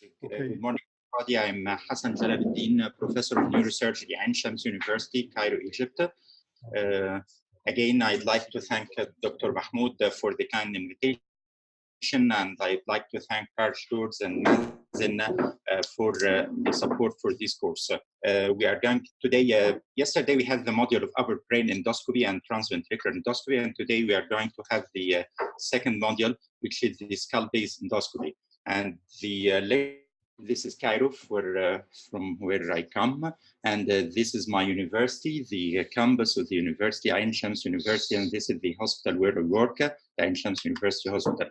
Okay. Good morning, everybody. I'm Hasan Jalalod, Professor of Neurosurgery at Ain Shams University, Cairo, Egypt. Again, I'd like to thank Dr. Mahmoud for the kind invitation, and I'd like to thank George and Mazen for the support for this course. We are going today, yesterday we had the module of upper brain endoscopy and transventricular endoscopy, and today we are going to have the second module, which is the skull-based endoscopy. And this is Cairo, from where I come, and this is my university, the campus of the university, Ain Shams University, and this is the hospital where I work, Ain Shams University Hospital.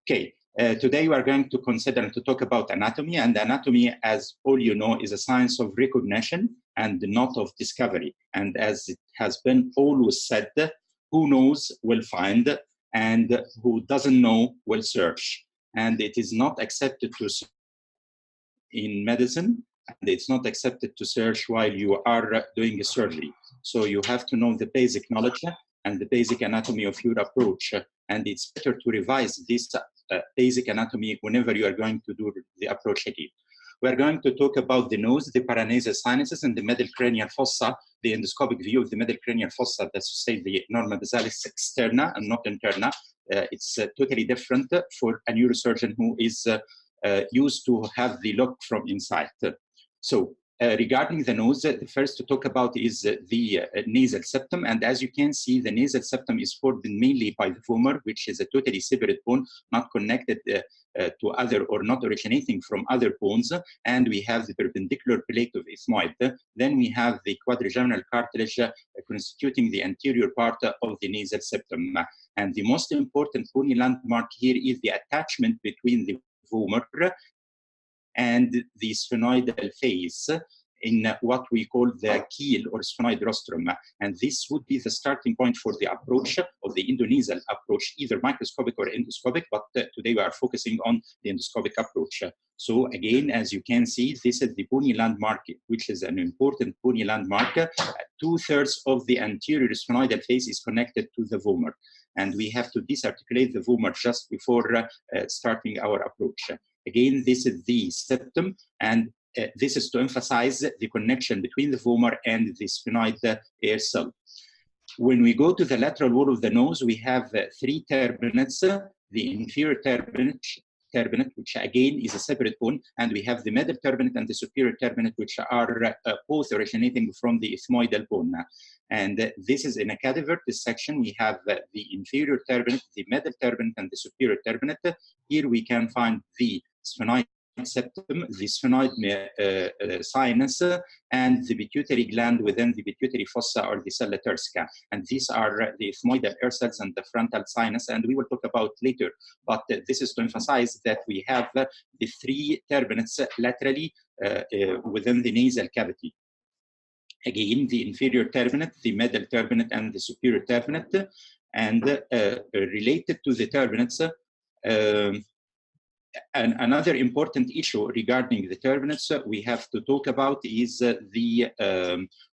Okay, today we are going to consider and to talk about anatomy, and anatomy, as all you know, is a science of recognition and not of discovery. And as it has been always said, who knows will find, and who doesn't know will search. And it is not accepted to in medicine, and it's not accepted to search while you are doing a surgery. So you have to know the basic knowledge and the basic anatomy of your approach. And it's better to revise this basic anatomy whenever you are going to do the approach again. We're going to talk about the nose, the paranasal sinuses, and the middle cranial fossa, the endoscopic view of the middle cranial fossa, that's to say the normodizalis externa and not interna. It's totally different for a neurosurgeon who is used to have the look from inside. So regarding the nose, the first to talk about is the nasal septum. And as you can see, the nasal septum is formed mainly by the femur, which is a totally separate bone, not connected to other or not originating from other bones. And we have the perpendicular plate of ethmoid. Then we have the quadrigeminal cartilage constituting the anterior part of the nasal septum. And the most important bony landmark here is the attachment between the femur and the sphenoidal face in what we call the keel or sphenoid rostrum. And this would be the starting point for the approach of the endonasal approach, either microscopic or endoscopic, but today we are focusing on the endoscopic approach. So again, as you can see, this is the bony landmark, which is an important bony landmark. 2/3 of the anterior sphenoidal face is connected to the femur. And we have to disarticulate the femur just before starting our approach. Again, this is the septum, and this is to emphasize the connection between the femur and the sphenoid air cell. When we go to the lateral wall of the nose, we have 3 turbinates, the inferior turbinate, which again is a separate bone, and we have the middle turbinate and the superior turbinate, which are both originating from the ethmoidal bone. And this is in a cadaver dissection. We have the inferior turbinate, the middle turbinate, and the superior turbinate. Here we can find the sphenoid septum, the sphenoid sinus, and the pituitary gland within the pituitary fossa or the sella turcica. And these are the ethmoidal air cells and the frontal sinus, and we will talk about later. But this is to emphasize that we have the 3 turbinates laterally within the nasal cavity. Again, the inferior turbinate, the middle turbinate, and the superior turbinate. And related to the turbinates, and another important issue regarding the turbinates we have to talk about is the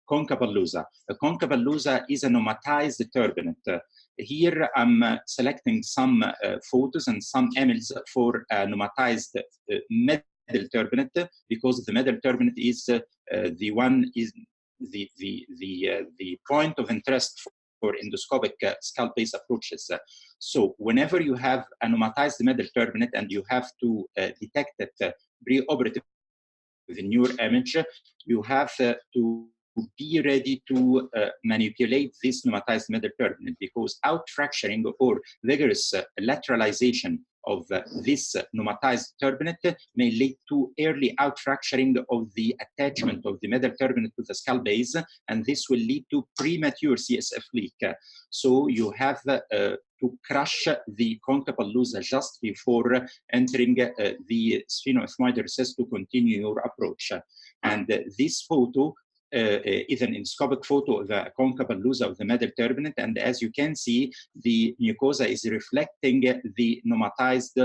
Concha Bullosa. Concha Bullosa is a pneumatized turbinate. Here I'm selecting some photos and some images for a pneumatized middle turbinate, because the middle turbinate is the one is the point of interest for endoscopic skull-based approaches. So whenever you have a pneumatized middle turbinate and you have to detect it pre-operative with a newer image, you have to be ready to manipulate this pneumatized middle turbinate, because outfracturing or vigorous lateralization of this pneumatized turbinate may lead to early outfracturing of the attachment of the middle turbinate to the skull base, and this will lead to premature CSF leak. So you have to crush the Concha Bullosa just before entering the sphenoethmoid recess to continue your approach. And this photo is an endoscopic photo of the Concha Bullosa of the middle turbinate, and as you can see, the mucosa is reflecting the pneumatized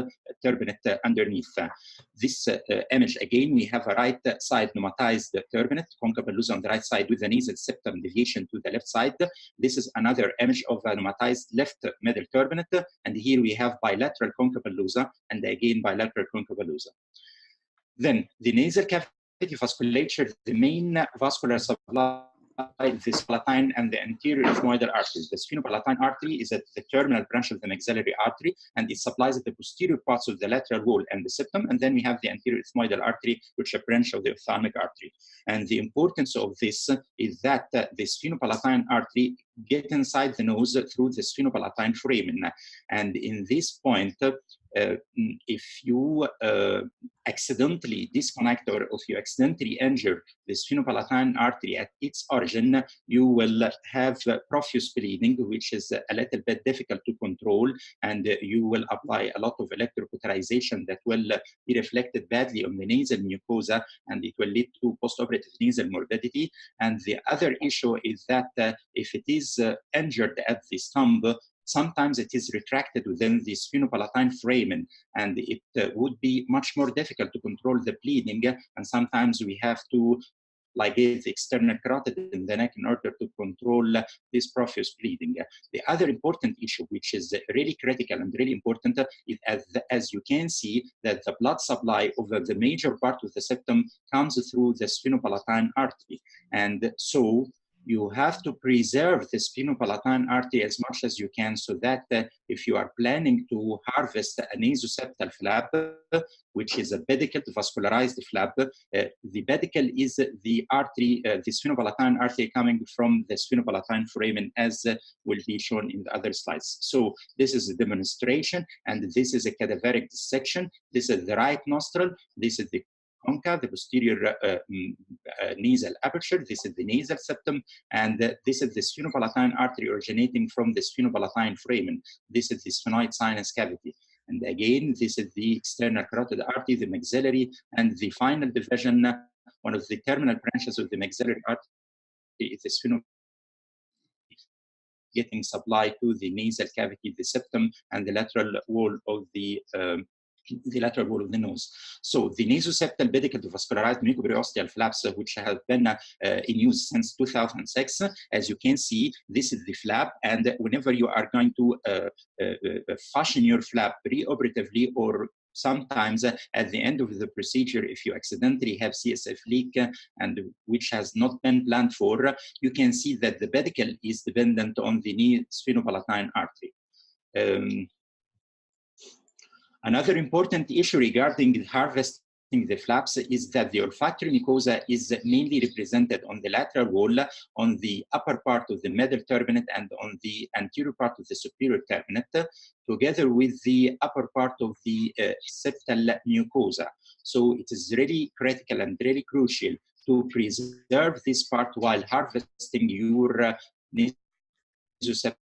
turbinate underneath. This image, again, we have a right side pneumatized turbinate, Concha Bullosa on the right side with the nasal septum deviation to the left side. This is another image of a pneumatized left middle turbinate, and here we have bilateral Concha Bullosa, and again bilateral Concha Bullosa. Then the nasal cavity vasculature, the main vascular supply, the palatine and the anterior ethmoidal arteries. The sphenopalatine artery is at the terminal branch of the maxillary artery, and it supplies the posterior parts of the lateral wall and the septum. And then we have the anterior ethmoidal artery, which is a branch of the ophthalmic artery. And the importance of this is that the sphenopalatine artery get inside the nose through the sphenopalatine foramen. And in this point, if you accidentally disconnect or if you accidentally injure the sphenopalatine artery at its origin, you will have profuse bleeding, which is a little bit difficult to control, and you will apply a lot of electrocauterization that will be reflected badly on the nasal mucosa, and it will lead to postoperative nasal morbidity. And the other issue is that if it is injured at the stump, sometimes it is retracted within the sphenopalatine foramen, and it would be much more difficult to control the bleeding. And sometimes we have to ligate the external carotid in the neck in order to control this profuse bleeding. The other important issue, which is really critical and really important, is as you can see that the blood supply over the major part of the septum comes through the sphenopalatine artery. And so you have to preserve the sphenopalatine artery as much as you can, so that if you are planning to harvest a nasoseptal flap, which is a pedicled vascularized flap, the pedicle is the artery, the sphenopalatine artery coming from the sphenopalatine foramen, as will be shown in the other slides. So this is a demonstration, and this is a cadaveric dissection. This is the right nostril. This is the concha, the posterior nasal aperture. This is the nasal septum, and this is the sphenopalatine artery originating from the sphenopalatine foramen. This is the sphenoid sinus cavity. And again, this is the external carotid artery, the maxillary, and the final division, one of the terminal branches of the maxillary artery is the sphenoid, getting supply to the nasal cavity, the septum, and the lateral wall of the nose. So the nasoseptal pedicled vascularized mucoperiosteal flaps, which have been in use since 2006, as you can see, this is the flap, and whenever you are going to fashion your flap preoperatively, or sometimes at the end of the procedure, if you accidentally have CSF leak and which has not been planned for, you can see that the pedicle is dependent on the sphenopalatine artery. Another important issue regarding harvesting the flaps is that the olfactory mucosa is mainly represented on the lateral wall, on the upper part of the middle turbinate, and on the anterior part of the superior turbinate, together with the upper part of the septal mucosa. So it is really critical and really crucial to preserve this part while harvesting your nasoseptal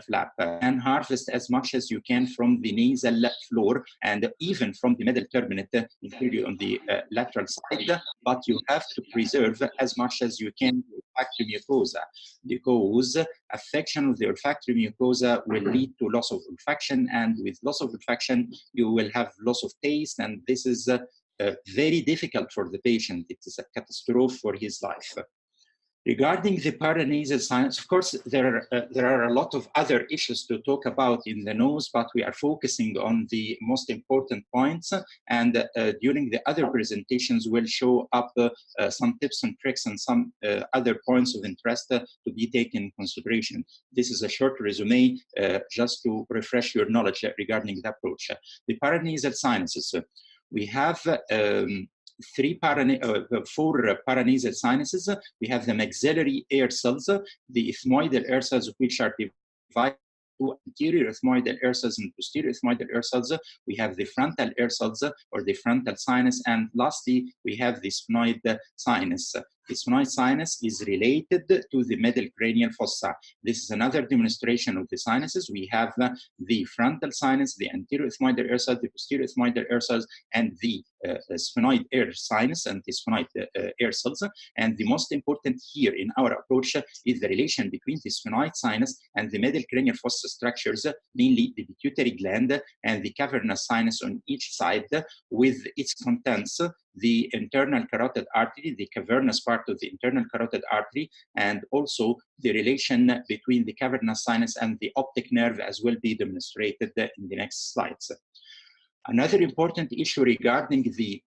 flap, and harvest as much as you can from the nasal floor and even from the middle turbinate, including on the lateral side, but you have to preserve as much as you can the olfactory mucosa, because affection of the olfactory mucosa will lead to loss of olfaction, and with loss of olfaction you will have loss of taste, and this is very difficult for the patient. It is a catastrophe for his life. Regarding the paranasal sinus, of course, there are a lot of other issues to talk about in the nose, but we are focusing on the most important points. And during the other presentations, we'll show up some tips and tricks and some other points of interest to be taken in consideration. This is a short resume just to refresh your knowledge regarding the approach. The paranasal sinuses, we have four paranasal sinuses. We have the maxillary air cells, the ethmoidal air cells, which are divided to anterior ethmoidal air cells and posterior ethmoidal air cells. We have the frontal air cells, or the frontal sinus, and lastly, we have the sphenoid sinus. The sphenoid sinus is related to the middle cranial fossa. This is another demonstration of the sinuses. We have the frontal sinus, the anterior ethmoidal air cells, the posterior ethmoidal air cells, and the sphenoid air sinus and the sphenoid air cells. And the most important here in our approach is the relation between the sphenoid sinus and the middle cranial fossa structures, mainly the pituitary gland and the cavernous sinus on each side, with its contents, the internal carotid artery, the cavernous part of the internal carotid artery, and also the relation between the cavernous sinus and the optic nerve, as will be demonstrated in the next slides. Another important issue regarding the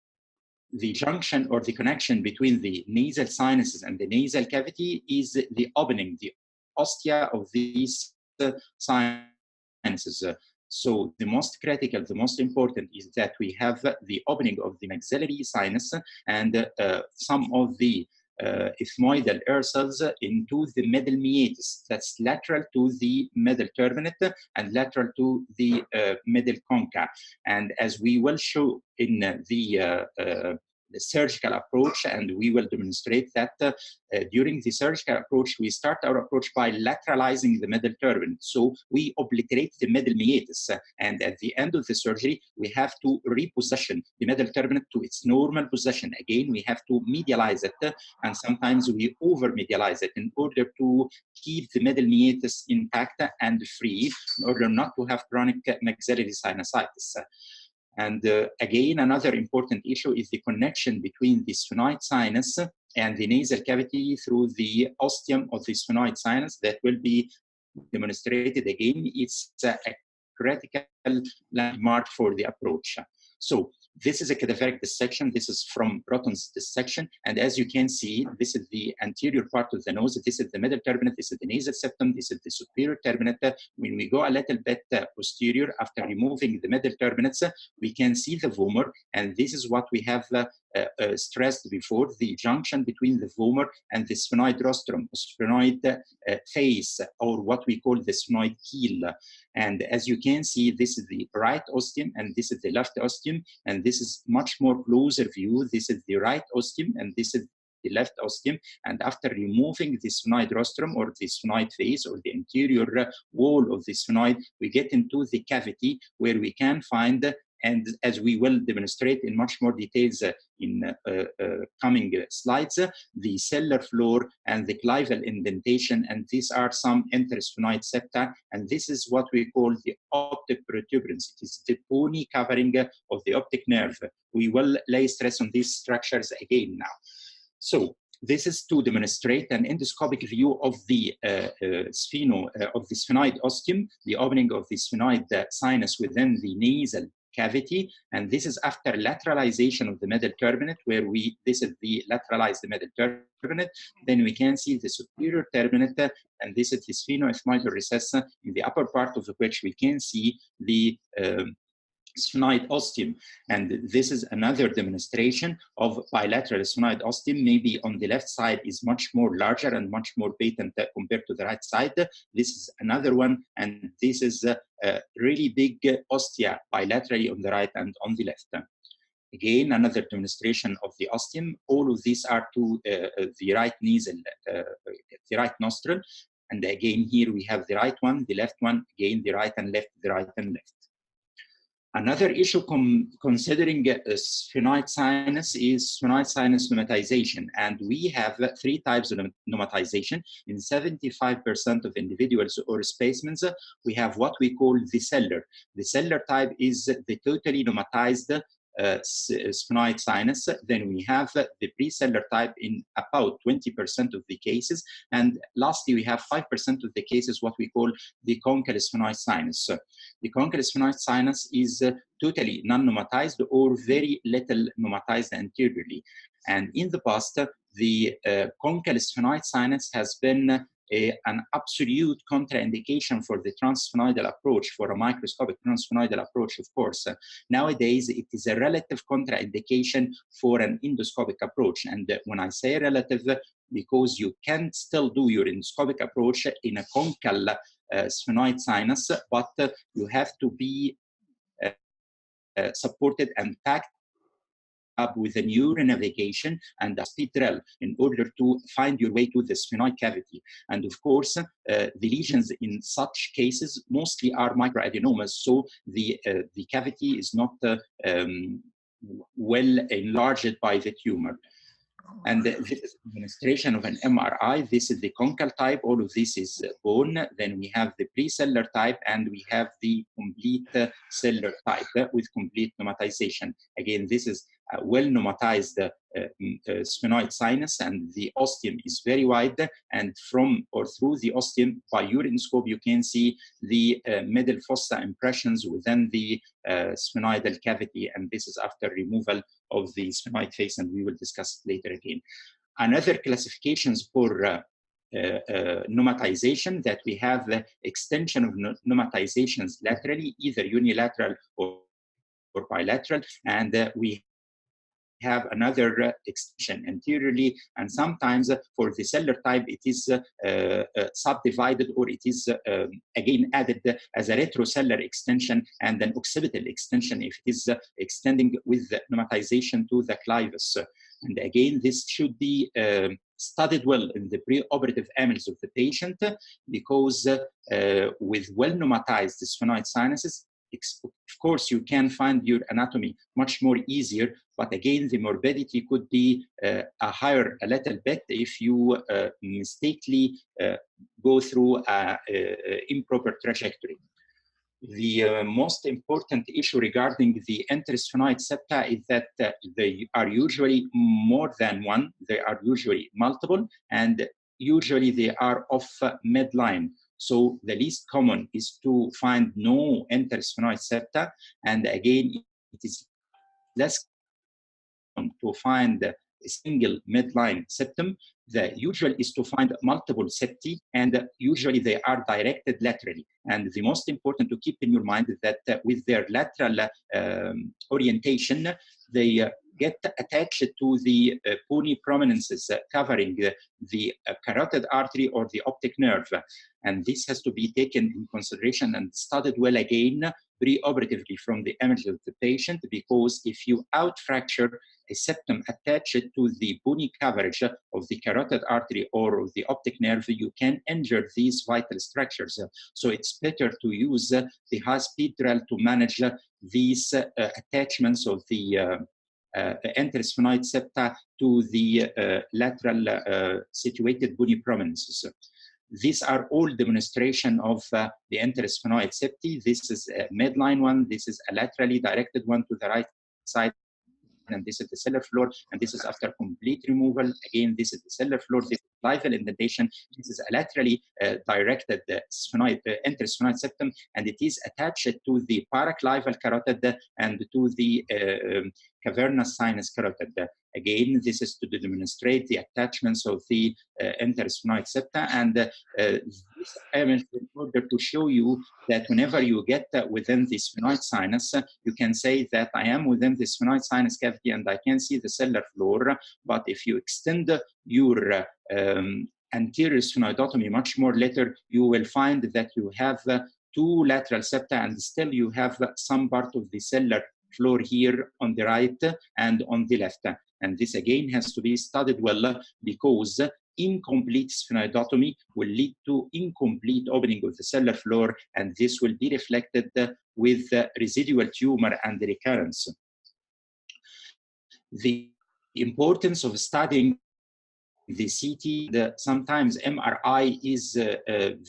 the junction or the connection between the nasal sinuses and the nasal cavity is the opening, the ostia of these sinuses. So the most critical, the most important is that we have the opening of the maxillary sinus and some of the ethmoidal air cells into the middle meatus, that's lateral to the middle turbinate and lateral to the middle concha. And as we will show in the surgical approach, and we will demonstrate that during the surgical approach, we start our approach by lateralizing the middle turbinate. So we obliterate the middle meatus, and at the end of the surgery, we have to reposition the middle turbinate to its normal position. Again, we have to medialize it, and sometimes we over-medialize it in order to keep the middle meatus intact and free, in order not to have chronic maxillary sinusitis. And again, another important issue is the connection between the sphenoid sinus and the nasal cavity through the ostium of the sphenoid sinus that will be demonstrated again. It's a critical landmark for the approach. So this is a cadaveric dissection. This is from Rotten's dissection. And as you can see, this is the anterior part of the nose. This is the middle turbinate. This is the nasal septum. This is the superior turbinate. When we go a little bit posterior, after removing the middle turbinates, we can see the vomer. And this is what we have stressed before, the junction between the vomer and the sphenoid rostrum, sphenoid face, or what we call the sphenoid keel. And as you can see, this is the right ostium and this is the left ostium, and this is much more closer view. This is the right ostium and this is the left ostium. And after removing the sphenoid rostrum or the sphenoid face or the anterior wall of the sphenoid, we get into the cavity where we can find, and as we will demonstrate in much more details in coming slides, the cellar floor and the clival indentation, and these are some intersphenoid septa, and this is what we call the optic protuberance. It is the bony covering of the optic nerve. We will lay stress on these structures again now. So this is to demonstrate an endoscopic view of the sphenoid ostium, the opening of the sphenoid sinus within the nasal cavity, and this is after lateralization of the middle turbinate, where this is the lateralized middle turbinate. Then we can see the superior turbinate, and this is the sphenoethmoidal recess, in the upper part of which we can see the sphenoid ostium. And this is another demonstration of bilateral sphenoid ostium. Maybe on the left side is much more larger and much more patent compared to the right side. This is another one, and this is a really big ostia bilaterally on the right and on the left. Again, another demonstration of the ostium. All of these are to the right nasal, the right nostril. And again, here we have the right one, the left one, again, the right and left, the right and left. Another issue considering sphenoid sinus is sphenoid sinus pneumatization. And we have 3 types of pneumatization. In 75% of individuals or specimens, we have what we call the cellar. The cellar type is the totally pneumatized sphenoid sinus. Then we have the precellar type in about 20% of the cases. And lastly, we have 5% of the cases what we call the conchal sphenoid sinus. The conchal sphenoid sinus is totally non-pneumatized or very little pneumatized anteriorly. And in the past, the conchal sphenoid sinus has been an absolute contraindication for the transsphenoidal approach, for a microscopic transsphenoidal approach, of course. Nowadays, it is a relative contraindication for an endoscopic approach. And when I say relative, because you can still do your endoscopic approach in a conchal sphenoid sinus, but you have to be supported and packed up with a neuronavigation and a speed drill in order to find your way to the sphenoid cavity. And of course, the lesions in such cases mostly are microadenomas, so the cavity is not well enlarged by the tumor. And this is administration of an MRI. This is the conchal type. All of this is bone. Then we have the precellar type, and we have the complete cellar type with complete pneumatization. Again, this is well-pneumatized sphenoid sinus, and the ostium is very wide, and from or through the ostium by ureteroscope you can see the middle fossa impressions within the sphenoidal cavity, and this is after removal of the sphenoid face, and we will discuss later again. Another classifications for pneumatization that we have the extension of pneumatizations laterally, either unilateral or bilateral, and we have another extension anteriorly, and sometimes for the cellular type it is subdivided, or it is again added as a retrocellular extension and an occipital extension if it is extending with the pneumatization to the clivus. And again, this should be studied well in the preoperative annals of the patient, because with well-pneumatized sphenoid sinuses, of course, you can find your anatomy much more easier, but again, the morbidity could be higher a little bit if you mistakenly go through an improper trajectory. The most important issue regarding the intersphenoid septa is that they are usually more than one, they are usually multiple, and usually they are off midline. So the least common is to find no intersphenoid septa, and again, it is less common to find a single midline septum. The usual is to find multiple septi, and usually they are directed laterally. And the most important to keep in your mind is that with their lateral orientation, they get attached to the bony prominences covering the carotid artery or the optic nerve. And this has to be taken in consideration and studied well again preoperatively from the image of the patient, because if you outfracture a septum attached to the bony coverage of the carotid artery or of the optic nerve, you can injure these vital structures. So it's better to use the high-speed drill to manage these attachments of the intersphenoid septa to the lateral situated bony prominences. These are all demonstration of the intersphenoid septi. This is a midline one, this is a laterally directed one to the right side, and this is the cellar floor, and this is after complete removal. Again, this is the cellar floor, this is clival indentation, this is a laterally directed intersphenoid septum, and it is attached to the paraclival carotid and to the cavernous sinus carotid. Again, this is to demonstrate the attachments of the intersphenoid septa, and this image in order to show you that whenever you get within the sphenoid sinus, you can say that I am within the sphenoid sinus cavity and I can see the cellar floor. But if you extend your anterior sphenoidotomy much more later, you will find that you have two lateral septa, and still you have some part of the cellar floor here on the right and on the left. And this again has to be studied well, because incomplete sphenoidotomy will lead to incomplete opening of the cellar floor, and this will be reflected with residual tumor and recurrence. The importance of studying the CT, sometimes MRI is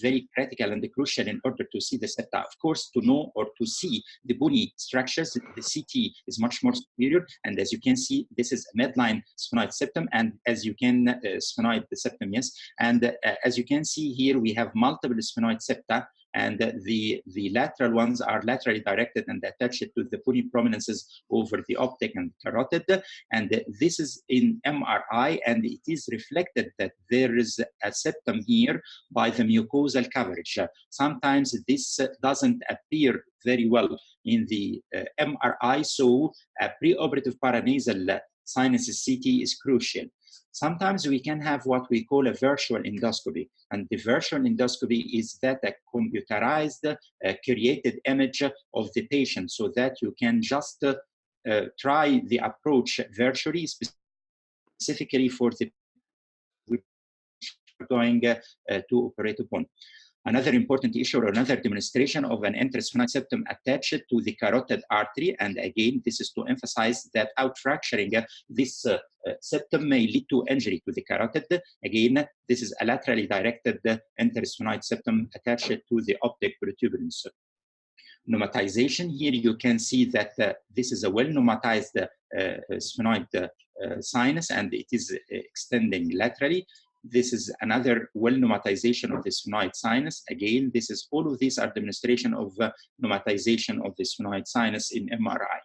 very critical and crucial in order to see the septa. Of course, to know or to see the bony structures, the CT is much more superior. And as you can see, this is a midline sphenoid septum, and as you can sphenoid the septum, yes. And as you can see here, we have multiple sphenoid septa, and the lateral ones are laterally directed and attached to the bony prominences over the optic and carotid. And this is in MRI, and it is reflected that there is a septum here by the mucosal coverage. Sometimes this doesn't appear very well in the MRI, so a preoperative paranasal sinus CT is crucial. Sometimes we can have what we call a virtual endoscopy, and the virtual endoscopy is that a computerized created image of the patient, so that you can just try the approach virtually, specifically for the which are going to operate upon. Another important issue or another demonstration of an intersphenoid septum attached to the carotid artery, and again, this is to emphasize that outfracturing this septum may lead to injury to the carotid. Again, this is a laterally directed intersphenoid septum attached to the optic protuberance. Pneumatization, here you can see that this is a well-pneumatized sphenoid sinus, and it is extending laterally. This is another well-pneumatization of the sphenoid sinus. Again, this is all of these are demonstration of pneumatization of the sphenoid sinus in MRI.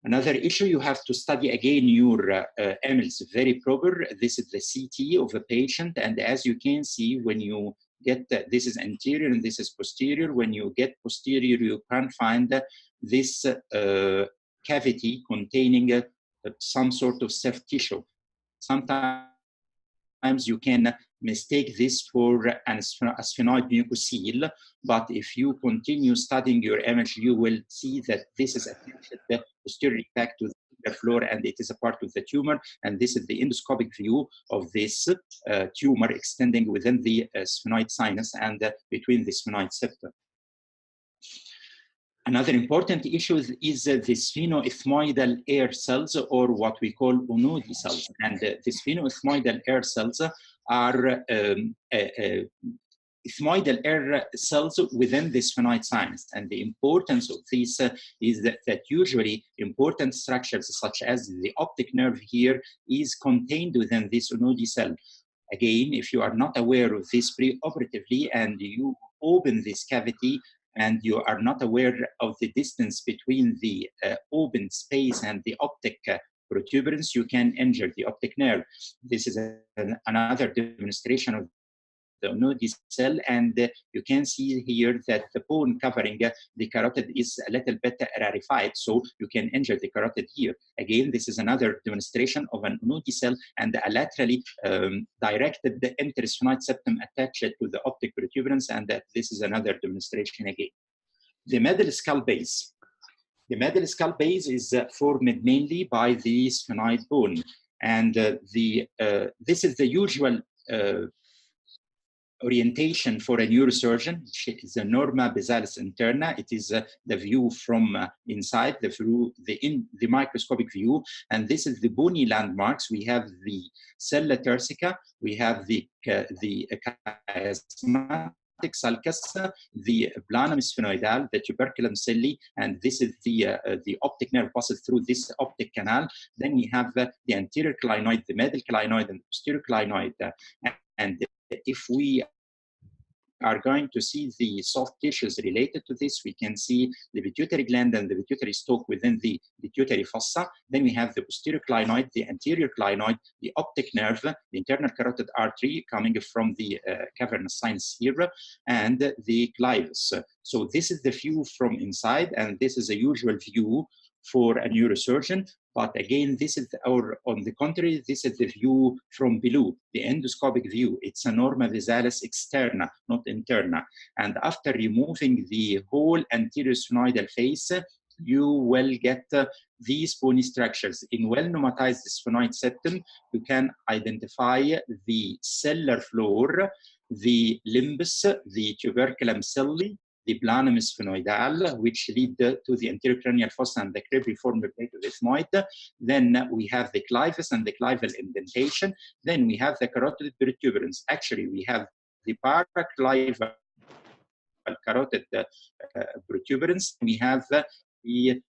Another issue, you have to study again your MLs very proper. This is the CT of a patient, and as you can see, when you get this is anterior and this is posterior. When you get posterior, you can find this cavity containing some sort of soft tissue. Sometimes you can mistake this for a sphenoid mucocele, but if you continue studying your image, you will see that this is attached posteriorly back to the floor, and it is a part of the tumor. And this is the endoscopic view of this tumor extending within the sphenoid sinus and between the sphenoid septum. Another important issue is the sphenoethmoidal air cells, or what we call Unodi cells. And the sphenoethmoidal air cells are ethmoidal air cells within the sphenoid sinus. And the importance of this is that usually important structures such as the optic nerve here is contained within this Unodi cell. Again, if you are not aware of this preoperatively and you open this cavity, and you are not aware of the distance between the open space and the optic protuberance, you can injure the optic nerve. This is another demonstration of the Unodi cell, and you can see here that the bone covering the carotid is a little bit rarefied, so you can injure the carotid here. Again, this is another demonstration of an Unodi cell and a laterally directed intersphenoid septum attached to the optic protuberance, and this is another demonstration again. The middle skull base. The middle skull base is formed mainly by the sphenoid bone, and this is the usual orientation for a neurosurgeon. It's the norma basalis interna. It is the view from inside, the microscopic view, and this is the bony landmarks. We have the sella turcica, we have the chiasmatic sulcus, the planum sphenoidal, the tuberculum celli, and this is the optic nerve passes through this optic canal. Then we have the anterior clinoid, the middle clinoid, and the posterior clinoid, and if we are going to see the soft tissues related to this, we can see the pituitary gland and the pituitary stalk within the pituitary fossa. Then we have the posterior clinoid, the anterior clinoid, the optic nerve, the internal carotid artery coming from the cavernous sinus here, and the clivus. So this is the view from inside, and this is a usual view for a neurosurgeon. But again, this is, or on the contrary, this is the view from below, the endoscopic view. It's a norma basalis externa, not interna. And after removing the whole anterior sphenoidal face, you will get these bony structures. In well-pneumatized sphenoid septum, you can identify the sellar floor, the limbus, the tuberculum celli, the planum sphenoidal, which lead to the anterior cranial fossa and the cribriform plate of the ethmoid. Then we have the clivus and the clival indentation. Then we have the carotid protuberance. Actually, we have the paraclival carotid protuberance. We have the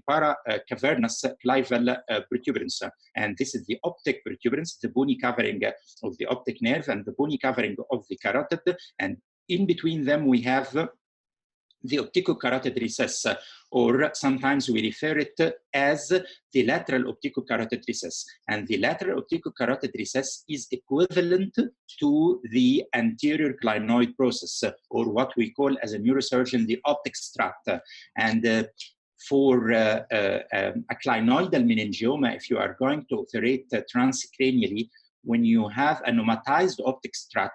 para-cavernous clival protuberance. And this is the optic protuberance, the bony covering of the optic nerve and the bony covering of the carotid. And in between them, we have the opticocarotid recess, or sometimes we refer it as the lateral opticocarotid recess. And the lateral opticocarotid recess is equivalent to the anterior clinoid process, or what we call as a neurosurgeon the optic strut. And for a clinoidal meningioma, if you are going to operate transcranially, when you have a pneumatized optic strut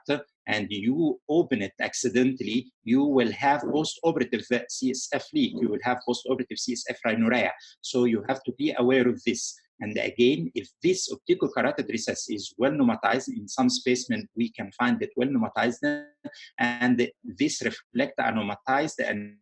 and you open it accidentally, you will have post-operative CSF leak. You will have post-operative CSF rhinorrhea. So you have to be aware of this. And again, if this opticocarotid recess is well pneumatized, in some specimen we can find it well pneumatized, and this reflects a pneumatized and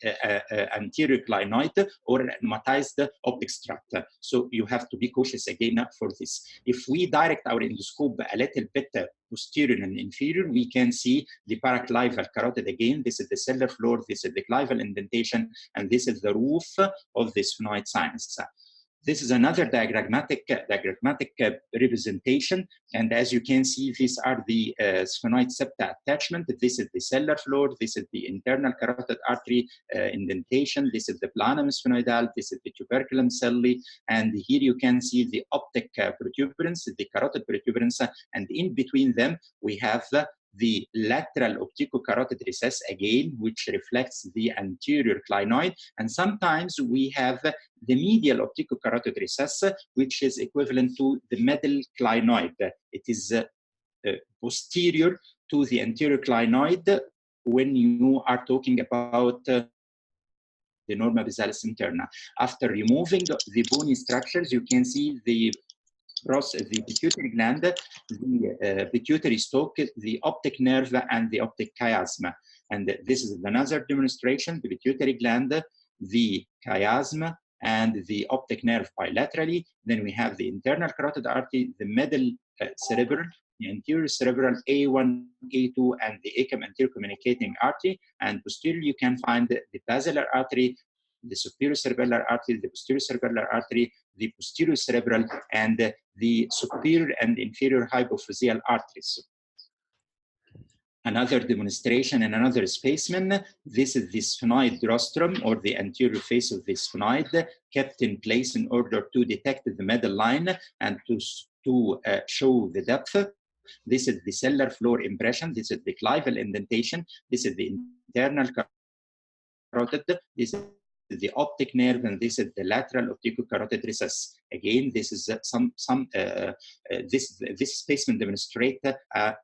anterior clinoid or pneumatized optic strut. So you have to be cautious again for this. If we direct our endoscope a little bit posterior and inferior, we can see the paraclival carotid again. This is the cellar floor, this is the clival indentation, and this is the roof of the sphenoid sinus. This is another diagrammatic representation. And as you can see, these are the sphenoid septa attachment. This is the cellar floor. This is the internal carotid artery indentation. This is the planum sphenoidal. This is the tuberculum celli. And here you can see the optic protuberance, the carotid protuberance. And in between them, we have the lateral opticocarotid recess again, which reflects the anterior clinoid. And sometimes we have the medial opticocarotid recess, which is equivalent to the middle clinoid. It is posterior to the anterior clinoid when you are talking about the norma bisalis interna. After removing the bony structures, you can see the pituitary gland, the pituitary stalk, the optic nerve, and the optic chiasm. And this is another demonstration: the pituitary gland, the chiasm, and the optic nerve bilaterally. Then we have the internal carotid artery, the middle cerebral, the anterior cerebral A1, A2, and the ACAM anterior communicating artery. And posterior, you can find the basilar artery, the superior cerebellar artery, the posterior cerebellar artery, the posterior cerebral, and the superior and inferior hypophyseal arteries. Another demonstration and another specimen. This is the sphenoid rostrum, or the anterior face of the sphenoid, kept in place in order to detect the middle line and to show the depth. This is the cellar floor impression. This is the clival indentation. This is the internal carotid. This is the optic nerve, and this is the lateral opticocarotid recess. Again, this is this specimen demonstrates a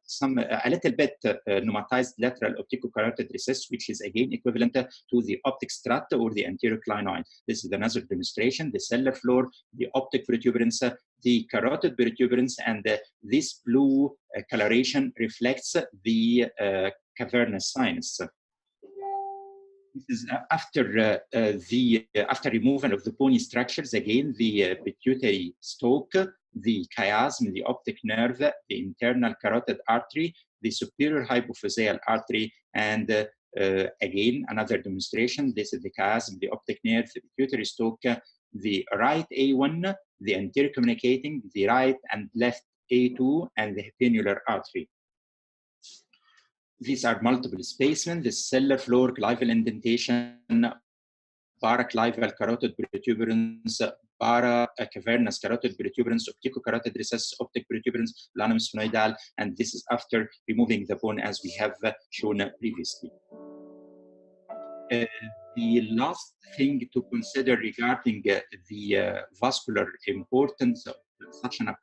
little bit pneumatized lateral opticocarotid recess, which is again equivalent to the optic strut or the anterior clinoid. This is another demonstration: the cellar floor, the optic protuberance, the carotid protuberance, and this blue coloration reflects the cavernous sinus. This is after after removal of the bony structures. Again, the pituitary stalk, the chiasm, the optic nerve, the internal carotid artery, the superior hypophyseal artery, and again another demonstration. This is the chiasm, the optic nerve, the pituitary stalk, the right A1, the anterior communicating, the right and left A2, and the pennular artery. These are multiple specimens: the cellar floor, clival indentation, paraclival carotid protuberance, para-cavernous carotid protuberance, opticocarotid recess, optic protuberance, planum sphenoidal, and this is after removing the bone, as we have shown previously. The last thing to consider regarding the vascular importance of such an approach,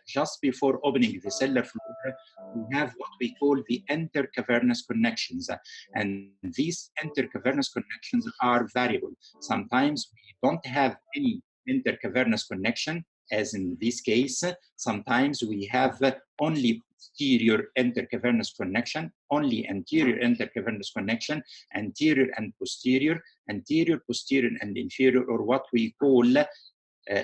just before opening the cellar floor, we have what we call the inter-cavernous connections. And these inter-cavernous connections are variable. Sometimes we don't have any inter-cavernous connection, as in this case. Sometimes we have only posterior intercavernous connection, only anterior intercavernous connection, anterior and posterior, anterior, posterior, and inferior, or what we call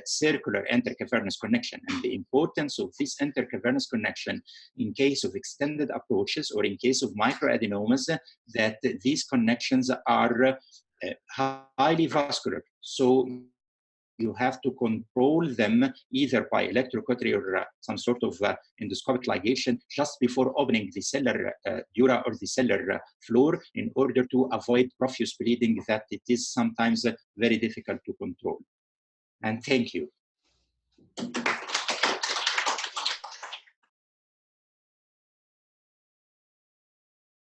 circular intercavernous connection. And the importance of this intercavernous connection in case of extended approaches or in case of microadenomas, that these connections are highly vascular. So you have to control them either by electrocautery or some sort of endoscopic ligation just before opening the cellar dura or the cellar floor, in order to avoid profuse bleeding that it is sometimes very difficult to control. And thank you.